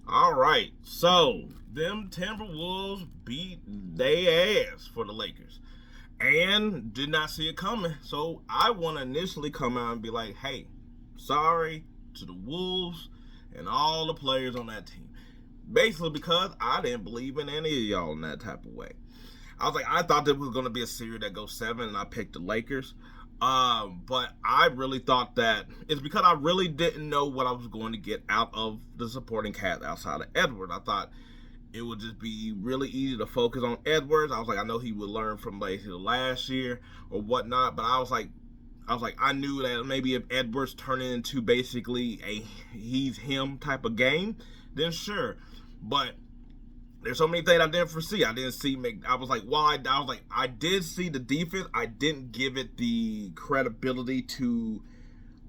All right, so them Timberwolves beat they ass for the Lakers, and did not see it coming. So I want to initially come out and be like, "Hey, sorry to the Wolves and all the players on that team." Basically, because I didn't believe in any of y'all in that type of way. I was like, I thought there was going to be a series that goes seven, and I picked the Lakers. But I really thought that it's because I really didn't know what I was going to get out of the supporting cast outside of Edward. I thought it would just be really easy to focus on Edwards. I was like, I know he would learn from basically last year or whatnot, but I knew that maybe if Edwards turned into basically a he's him type of game, then sure. But there's so many things I didn't foresee. I didn't see. I was like, why? I was like, I did see the defense. I didn't give it the credibility to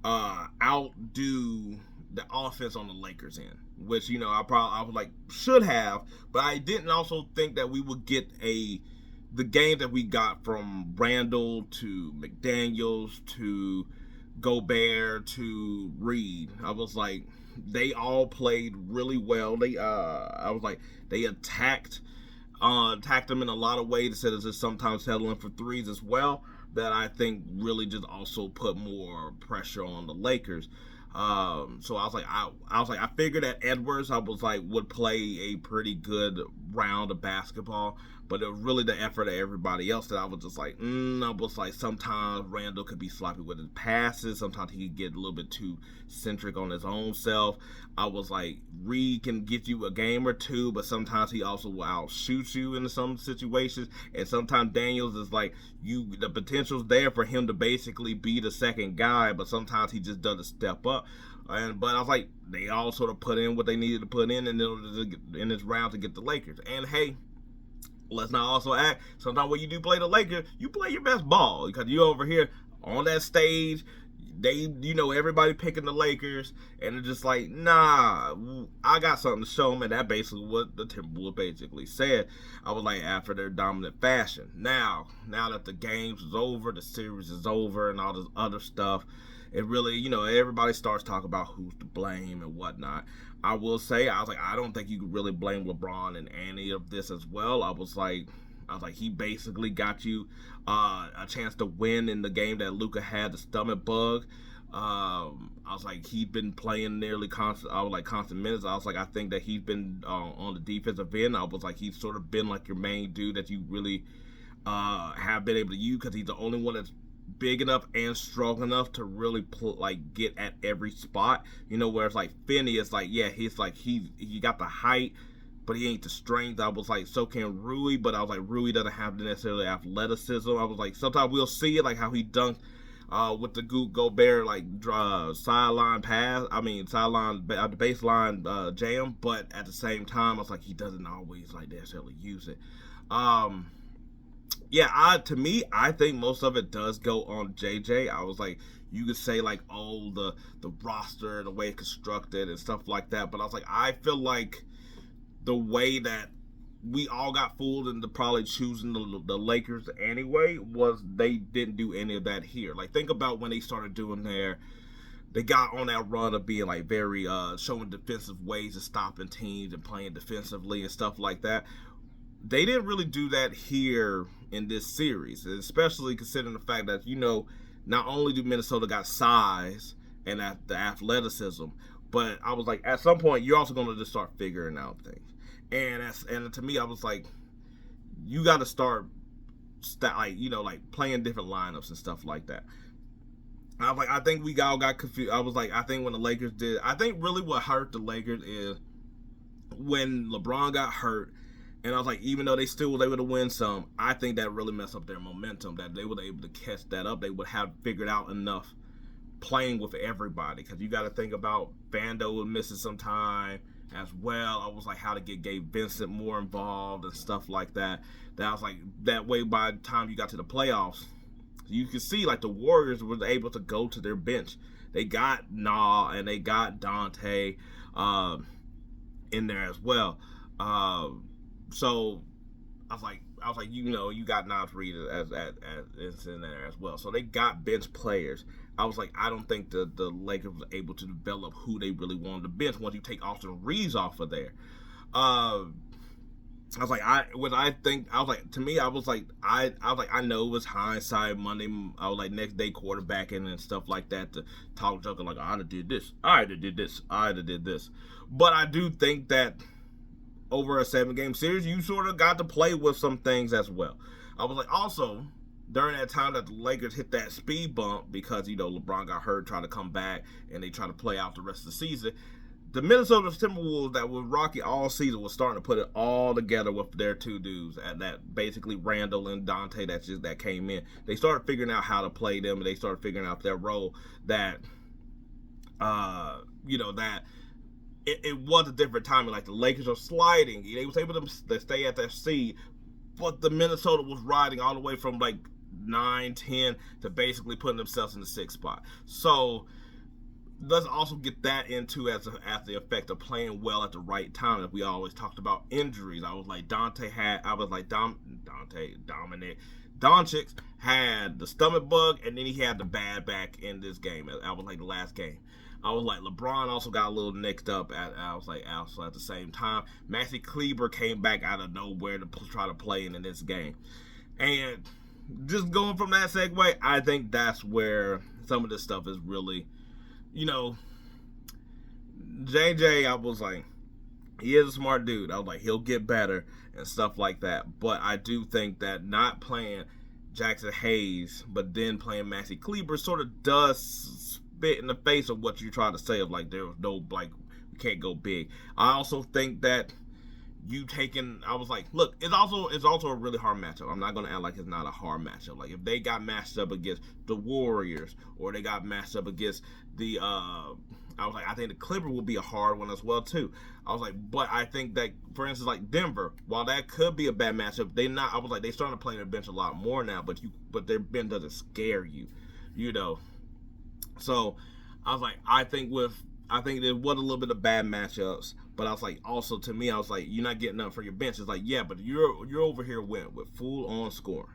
outdo the offense on the Lakers end, which I was like should have, but I didn't also think that we would get the game that we got from Randall to McDaniels to Gobert to Reed. I was like, they all played really well. I was like, they attacked them in a lot of ways instead of just sometimes settling for threes as well. That I think really just also put more pressure on the Lakers. So I figured that Edwards, I was like, would play a pretty good round of basketball, but it was really the effort of everybody else that I was just like, I was like, sometimes Randall could be sloppy with his passes, sometimes he could get a little bit too centric on his own self. I was like, Reed can get you a game or two, but sometimes he also will outshoot you in some situations, and sometimes Daniels is like, the potential's there for him to basically be the second guy, but sometimes he just doesn't step up. But I was like, they all sort of put in what they needed to put in in this round to get the Lakers. And hey, let's not also act. Sometimes when you do play the Lakers, you play your best ball because you over here on that stage. Everybody picking the Lakers, and it's just like, nah, I got something to show them, and that basically what the Timberwolves basically said. I was like, after their dominant fashion. Now that the games is over, the series is over, and all this other stuff, it really, everybody starts talking about who's to blame and whatnot. I will say, I was like, I don't think you could really blame LeBron in any of this as well. I was like, he basically got you a chance to win in the game that Luka had the stomach bug. I was like, he'd been playing nearly constant. I was like constant minutes. I was like, I think that he's been on the defensive end. I was like, he's sort of been like your main dude that you really have been able to use because he's the only one that's big enough and strong enough to really get at every spot. Where it's like Finney, it's like, yeah, he's like he got the height, but he ain't the strength. I was like, so can Rui, but I was like, Rui doesn't have the necessarily athleticism. I was like, sometimes we'll see it, like how he dunked with the Gobert sideline pass. I mean, sideline the baseline jam, but at the same time, I was like, he doesn't always like necessarily use it. To me, I think most of it does go on JJ. I was like, you could say like, oh, the roster, the way it's constructed and stuff like that, but I was like, I feel like the way that we all got fooled into probably choosing the Lakers anyway was they didn't do any of that here. Like, think about when they started doing they got on that run of being like very showing defensive ways of stopping teams and playing defensively and stuff like that. They didn't really do that here in this series, especially considering the fact that not only do Minnesota got size and the athleticism, but I was like, at some point you're also going to just start figuring out things. And to me, I was like, you got to start playing different lineups and stuff like that. I was like, I think we all got confused. I was like, I think when the Lakers did, I think really what hurt the Lakers is when LeBron got hurt. And I was like, even though they still was able to win some, I think that really messed up their momentum. That they were able to catch that up. They would have figured out enough playing with everybody. Because you got to think about Vando was missing some time as well. I was like, how to get Gabe Vincent more involved and stuff like that. That I was like, that way by the time you got to the playoffs, you could see like the Warriors were able to go to their bench. They got Nah and they got Dante in there as well. So I was like, you got Nas Reed as in there as well. So they got bench players. I was like, I don't think the Lakers was able to develop who they really wanted to bench once you take Austin Reeves off of there. I was like, to me, I was like, I know it was hindsight Monday. I was like, next day quarterbacking and stuff like that to talk junk like, I'd have did this, I'd have did this, I'd have did this. But I do think that over a 7-game series, you sort of got to play with some things as well. I was like, also, during that time that the Lakers hit that speed bump because, LeBron got hurt trying to come back and they try to play out the rest of the season, the Minnesota Timberwolves that was rocky all season was starting to put it all together with their two dudes, and that basically Randall and Dante that came in. They started figuring out how to play them, and they started figuring out their role that, that it was a different time. Like the Lakers are sliding. They was able to stay at that seed, but the Minnesota was riding all the way from like 9, 10 to basically putting themselves in the 6th spot. So let's also get that into as the effect of playing well at the right time. As we always talked about injuries, I was like Dominic had the stomach bug, and then he had the bad back in this game. I was like the last game. I was like LeBron also got a little nicked up. Also at the same time, Maxi Kleber came back out of nowhere to try to play in this game, and just going from that segue, I think that's where some of this stuff is really. JJ, I was like, he is a smart dude. I was like, he'll get better and stuff like that. But I do think that not playing Jackson Hayes, but then playing Maxi Kleber sort of does spit in the face of what you try to say of like, there was no, like, we can't go big. I also think that I was like, look, it's also a really hard matchup. I'm not going to act like it's not a hard matchup. Like, if they got matched up against the Warriors or they got matched up against the, I was like, I think the Clippers will be a hard one as well, too. I was like, but I think that, for instance, like Denver, while that could be a bad matchup, I was like, they starting to play their bench a lot more now, but their bench doesn't scare you, So, I was like, I think there was a little bit of bad matchups, but I was like, also to me, I was like, you're not getting nothing for your bench. It's like, yeah, but you're over here with full on scoring.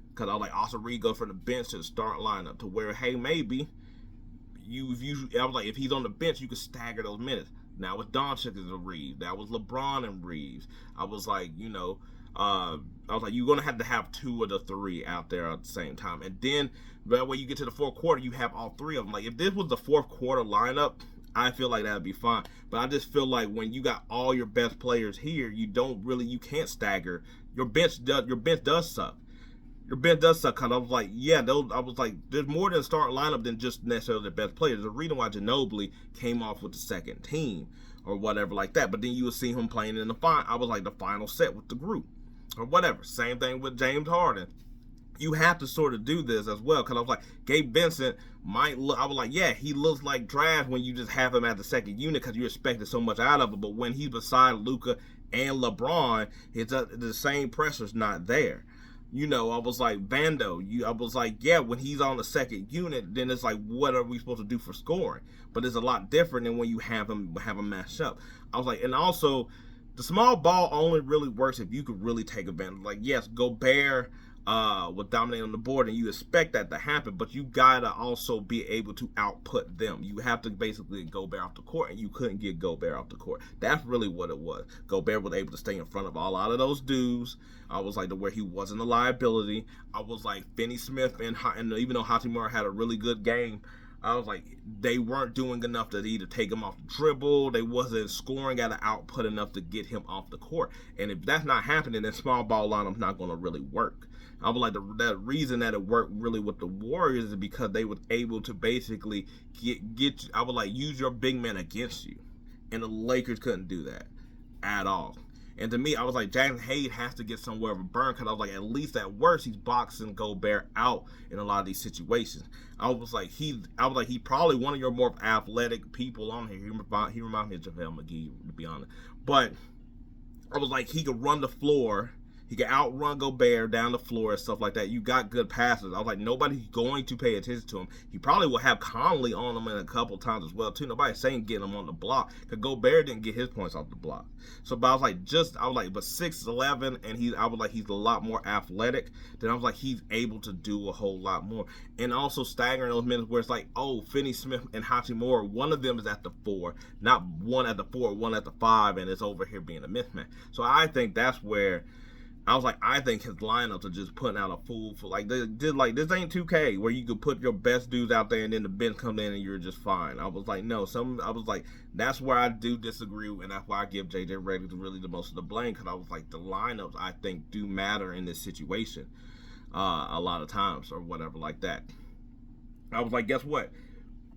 Because I was like, Austin Reed goes from the bench to the start lineup to where, hey, maybe I was like, if he's on the bench, you could stagger those minutes. Now it's Doncic and Reeves. That was LeBron and Reeves. I was like, I was like, you're gonna have to have 2 of the 3 out there at the same time, and then that way you get to the 4th quarter, you have all 3 of them. Like if this was the 4th quarter lineup, I feel like that'd be fine. But I just feel like when you got all your best players here, you can't stagger. Your bench does suck. Your bench does suck. Cause I was like, there's more than a start lineup than just necessarily the best players. There's a reason why Ginobili came off with the second team or whatever like that. But then you would see him playing in the final set with the group or whatever. Same thing with James Harden. You have to sort of do this as well. Because I was like, Gabe Vincent I was like, yeah, he looks like trash when you just have him at the second unit because you expected so much out of him. But when he's beside Luka and LeBron, the same pressure's not there. I was like, Vando, I was like, yeah, when he's on the second unit, then it's like, what are we supposed to do for scoring? But it's a lot different than when you have him matched up. I was like, and also, the small ball only really works if you could really take advantage. Like, yes, Gobert will dominate on the board, and you expect that to happen, but you gotta also be able to output them. You have to basically get Gobert off the court, and you couldn't get Gobert off the court. That's really what it was. Gobert was able to stay in front of a lot of those dudes. I was like, to where he wasn't a liability. I was like, Finney Smith and even though Hachimura had a really good game, I was like, they weren't doing enough to either take him off the dribble. They wasn't scoring at an output enough to get him off the court. And if that's not happening, then small ball lineup's not going to really work. I was like, the reason that it worked really with the Warriors is because they were able to basically I would like, use your big man against you. And the Lakers couldn't do that at all. And to me, I was like, Jackson Hayes has to get somewhere of a burn, because I was like, at least at worst, he's boxing Gobert out in a lot of these situations. I was like, he's probably one of your more athletic people on here. He reminds me of JaVale McGee, to be honest. But I was like, he could run the floor. He can outrun Gobert down the floor and stuff like that. You got good passes. I was like, nobody's going to pay attention to him. He probably will have Conley on him in a couple times as well too. Nobody's saying getting him on the block because Gobert didn't get his points off the block. So, but I was like, but 6'11", and I was like, he's a lot more athletic. Then I was like, he's able to do a whole lot more, and also staggering those minutes where it's like, oh, Finney Smith and Hachimura, one of them is at the 4, not one at the 4, one at the 5, and it's over here being a mismatch. So I think that's where I was like, I think his lineups are just putting out a fool for like they did. Like, this ain't 2K where you could put your best dudes out there and then the bench come in and you're just fine. I was like, no, I was like, that's where I do disagree, and that's why I give JJ Redick really the most of the blame, because I was like, the lineups I think do matter in this situation a lot of times or whatever like that. I was like, guess what?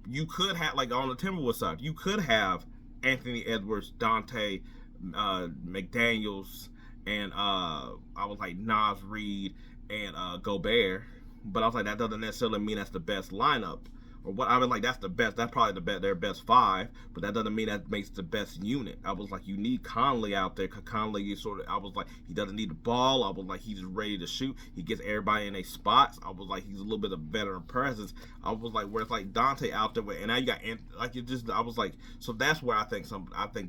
You could have, like, on the Timberwolves side, you could have Anthony Edwards, Dante, McDaniels, and I was like Nas Reed and Gobert, but I was like, that doesn't necessarily mean that's the best lineup. Or what I was like, that's the best. That's probably their best 5, but that doesn't mean that makes the best unit. I was like, you need Conley out there, because Conley is sort of. I was like, he doesn't need the ball. I was like, he's ready to shoot. He gets everybody in their spots. I was like, he's a little bit of veteran presence. I was like, where it's like Dante out there, and now you got like it just. I was like, so that's where I think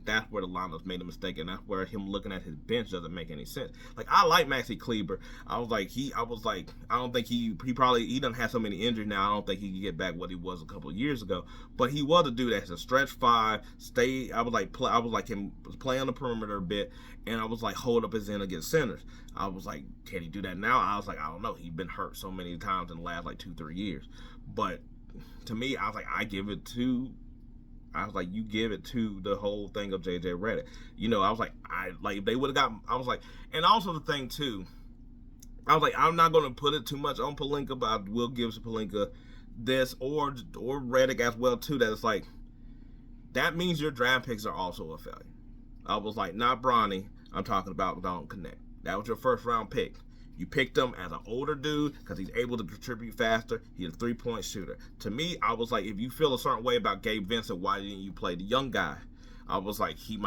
that's where the lineups made a mistake, and that's where him looking at his bench doesn't make any sense. Like, I like Maxi Kleber. I don't think he doesn't have so many injuries now. I don't think he can get back what he was a couple of years ago, but he was a dude that's a stretch 5. I was like him play on the perimeter a bit, and I was like, hold up his end against centers. I was like, can he do that now? I was like, I don't know. He's been hurt so many times in the last like 2-3 years, but to me, I was like, you give it to the whole thing of JJ Redick. I was like, if they would have got. I was like, and also the thing too, I was like, I'm not going to put it too much on Pelinka, but I will give Pelinka this or Redick as well too. That it's like, that means your draft picks are also a failure. I was like, not Bronny. I'm talking about Don't Connect. That was your first round pick. You picked him as an older dude because he's able to contribute faster. He's a 3-point shooter. To me, I was like, if you feel a certain way about Gabe Vincent, why didn't you play the young guy? I was like, he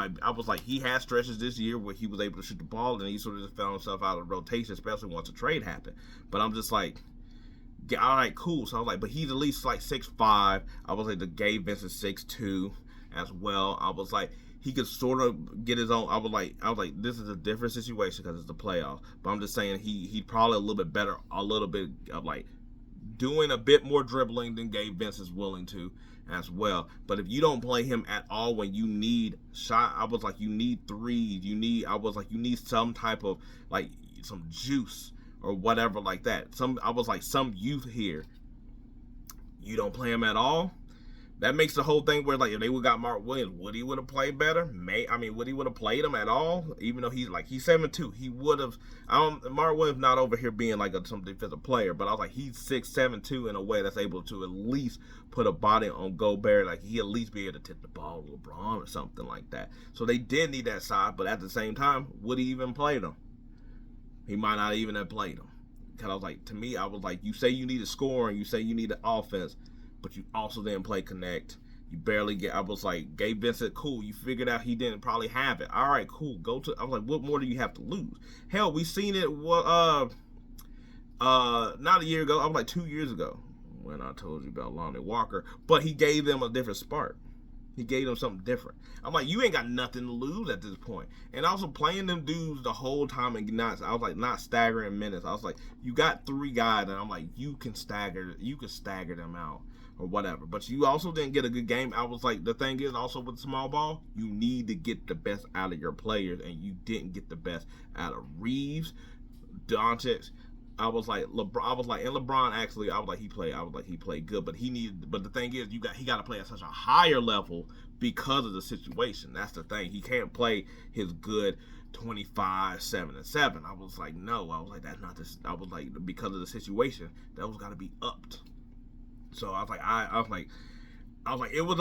had stretches this year where he was able to shoot the ball, and he sort of just found himself out of rotation, especially once a trade happened. But I'm just like, all right, cool. So I was like, but he's at least like 6'5". I was like, the Gabe Vincent 6'2" as well. I was like, he could sort of get his own. I was like, this is a different situation because it's the playoffs. But I'm just saying he's probably a little bit better, a little bit of like doing a bit more dribbling than Gabe Vincent's willing to as well. But if you don't play him at all when you need shot, I was like, you need threes. You need some type of like some juice or whatever like that. I was like, some youth here. You don't play him at all. That makes the whole thing where, like, if they would got Mark Williams, would he would have played better? Would he would have played him at all? Even though he's 7'2", he would have. Mark Williams not over here being like some defensive player, but I was like, he's 6'7" in a way that's able to at least put a body on Gobert. Like, he at least be able to tip the ball to LeBron or something like that. So they did need that side, but at the same time, would he even played him? He might not even have played him. Because I was like, to me, I was like, you say you need a score and you say you need an offense, but you also didn't play connect. You barely get. I was like, Gabe Vincent, cool. You figured out he didn't probably have it. All right, cool. I was like, what more do you have to lose? Hell, we seen it. Not a year ago. I was like 2 years ago when I told you about Lonnie Walker. But he gave them a different spark. He gave them something different. I'm like, you ain't got nothing to lose at this point. And also playing them dudes the whole time and not staggering minutes. I was like, you got 3 guys, and I'm like, you can stagger them out or whatever. But you also didn't get a good game. I was like, the thing is also with small ball, you need to get the best out of your players, and you didn't get the best out of Reeves, Doncic. I was like, LeBron actually, he played good, but the thing is, he got to play at such a higher level because of the situation. That's the thing. He can't play his good 25, 7, and 7. I was like, no. I was like, that's not this. I was like, because of the situation, that was got to be upped. So I was like, it was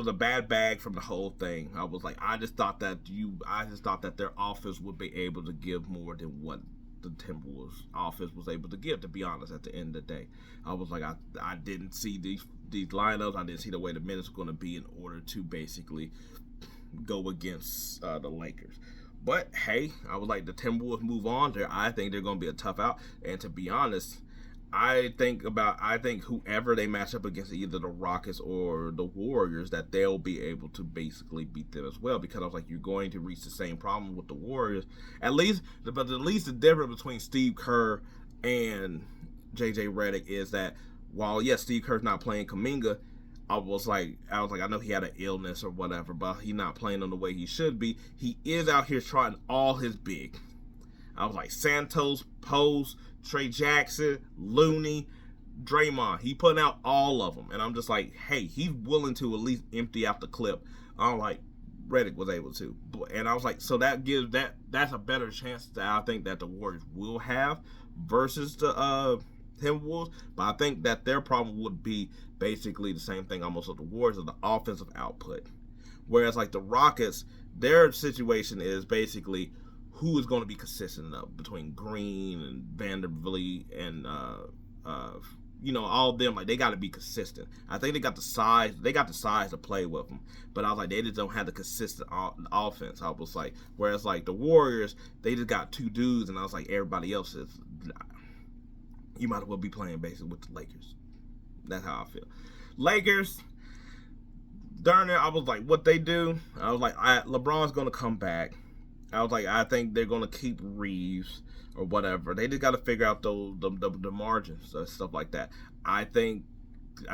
a bad bag from the whole thing. I was like, I just thought that their offense would be able to give more than what the Timberwolves offense was able to give, to be honest. At the end of the day, I was like, I didn't see these lineups. I didn't see the way the minutes were going to be in order to basically go against the Lakers. But hey, I was like, the Timberwolves move on there. I think they're going to be a tough out. And to be honest, I think whoever they match up against, either the Rockets or the Warriors, that they'll be able to basically beat them as well. Because I was like, you're going to reach the same problem with the Warriors. But at least the difference between Steve Kerr and JJ Redick is that while yes, Steve Kerr's not playing Kuminga, I know he had an illness or whatever, but he's not playing on the way he should be. He is out here trying all his big. I was like, Santos, Post, Trey Jackson, Looney, Draymond. He putting out all of them. And I'm just like, hey, he's willing to at least empty out the clip. I'm like, Redick was able to. And I was like, so that's a better chance that I think that the Warriors will have versus the Timberwolves. But I think that their problem would be basically the same thing almost with the Warriors, of the offensive output. Whereas like the Rockets, their situation is basically who is going to be consistent enough between Green and Vanderbilt and all of them. Like, they got to be consistent. I think they got the size. They got the size to play with them. But I was like, they just don't have the consistent offense. I was like, whereas like the Warriors, they just got two dudes, and I was like, everybody else is. You might as well be playing basically with the Lakers. That's how I feel. Lakers. Darn it, I was like, what they do? I was like, LeBron's gonna come back. I was like, I think they're gonna keep Reeves or whatever. They just got to figure out the margins and stuff like that. I think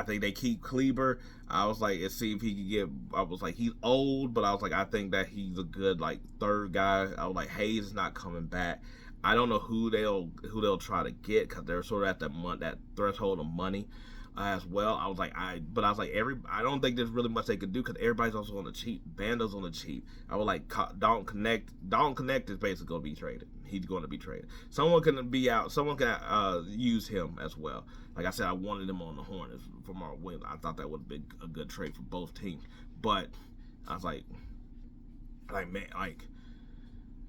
they keep Kleber. I was like, let's see if he can get. I was like, he's old, but I was like, I think that he's a good like third guy. I was like, Hayes is not coming back. I don't know who they'll try to get, because they're sort of at that threshold of money as well. I was like, I don't think there's really much they could do, because everybody's also on the cheap. Bando's on the cheap. I was like, Dalton Connect is basically going to be traded. He's going to be traded. Someone can be out. Someone can use him as well. Like I said, I wanted him on the Hornets from our win. I thought that would have been a good trade for both teams. But I was like man, like.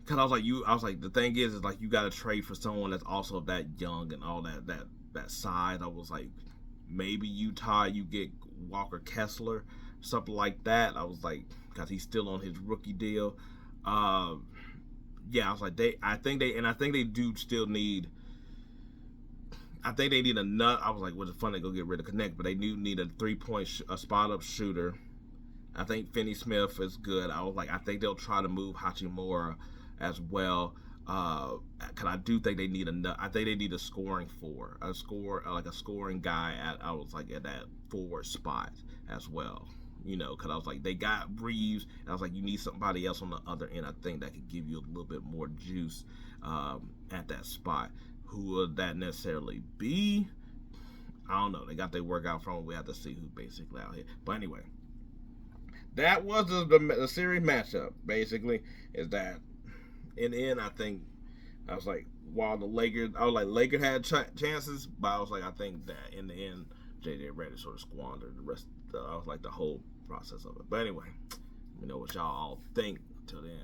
Cause I was like, the thing is like, you got to trade for someone that's also that young and all that size. I was like, maybe Utah, you get Walker Kessler, something like that. I was like, because he's still on his rookie deal. I was like, I think they do still need. I think they need a nut. I was like, well, it's fun to go get rid of Connect, but they do need a 3-point spot up shooter. I think Finney Smith is good. I was like, I think they'll try to move Hachimura as well. Cause I do think they need I think they need a scoring scoring guy at that forward spot as well. Cause I was like, they got Reeves, and I was like, you need somebody else on the other end. I think that could give you a little bit more juice at that spot. Who would that necessarily be? I don't know. They got their workout from. We have to see who basically out here. But anyway, that was the series matchup. Basically, is that. In the end, I think I was like, while the Lakers, Lakers had chances, but I was like, I think that in the end, JJ Redick sort of squandered the rest. I was like, the whole process of it. But anyway, let me know what y'all all think. Till then.